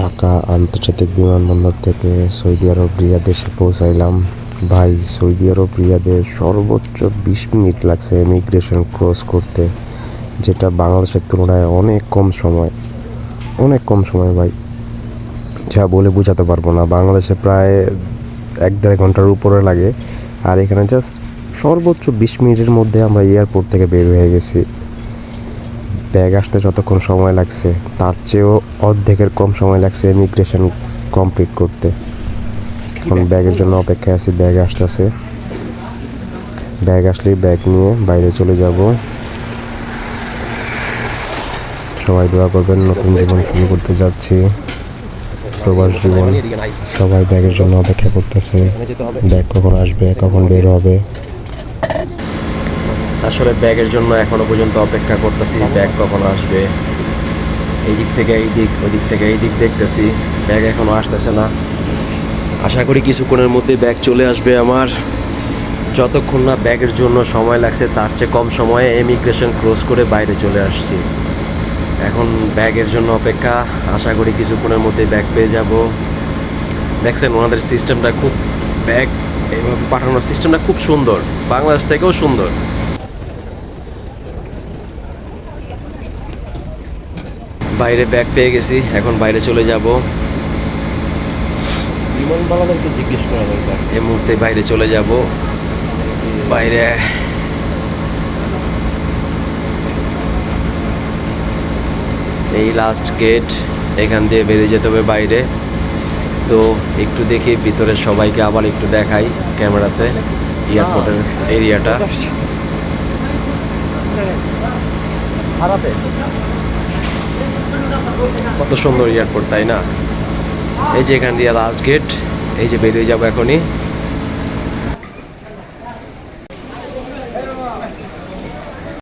ঢাকা আন্তর্জাতিক বিমানবন্দর থেকে সৌদি আরব রিয়াদে এসে পৌঁছাইলাম। ভাই, সৌদি আরব রিয়াদে সর্বোচ্চ 20 মিনিট লাগছে ইমিগ্রেশন ক্রস করতে, যেটা বাংলাদেশের তুলনায় অনেক কম সময়, অনেক কম সময় ভাই, যা বলে বোঝাতে পারবো না। বাংলাদেশে প্রায় 1-1.5 ঘন্টার উপরে লাগে, আর এখানে জাস্ট সর্বোচ্চ 20 মিনিটের মধ্যে আমরা এয়ারপোর্ট থেকে বের হয়ে গেছি। ব্যাগ আসতে যতক্ষণ সময় লাগছে তার চেয়েও অর্ধেকের কম সময় লাগছে ইমিগ্রেশন কমপ্লিট করতে। এখন ব্যাগের জন্য অপেক্ষায় আছি, ব্যাগ আসতেছে। ব্যাগ আসলেই ব্যাগ নিয়ে বাইরে চলে যাব। সবাই দোয়া করবেন, নতুন জীবন শুরু করতে যাচ্ছি, প্রবাস জীবন। সবাই ব্যাগের জন্য অপেক্ষা করতেছে, ব্যাগ কখন আসবে, কখন বের হবে। আসলে ব্যাগের জন্য এখনো পর্যন্ত অপেক্ষা করতেছি, ব্যাগ কখন আসবে। এই দিক থেকে এই দিক, ওই দিক থেকে এই দিক দেখতেছি, ব্যাগ এখনো আসতেছে না। আশা করি কিছুক্ষণের মধ্যে ব্যাগ চলে আসবে আমার। যতক্ষণ না ব্যাগের জন্য সময় লাগছে তার চেয়ে কম সময়ে ইমিগ্রেশন ক্রস করে বাইরে চলে আসছি। এখন ব্যাগের জন্য অপেক্ষা, আশা করি কিছুক্ষণের মধ্যে ব্যাগ পেয়ে যাব। দেখছেন ওনাদের সিস্টেমটা খুব, ব্যাগ এইভাবে পাঠানোর সিস্টেমটা খুব সুন্দর, বাংলাদেশ থেকেও সুন্দর। বাইরে ব্যাগ পেয়ে গেছি, এখন বাইরে চলে যাব। বিমানবালাদেরকে জিজ্ঞেস করা দরকার। এই মুহূর্তে বাইরে চলে যাব। বাইরে এই লাস্ট গেট, এখান দিয়ে বেরিয়ে যেতে হবে বাইরে। তো একটু দেখি ভিতরে সবাইকে, আবার একটু দেখাই ক্যামেরাতে এয়ারপোর্টের এরিয়াটা। কত সুন্দর এয়ারপোর্ট, তাই না? এই যে এখান দিয়ে লাস্ট গেট, এই যে বেরিয়ে যাবো এখনই।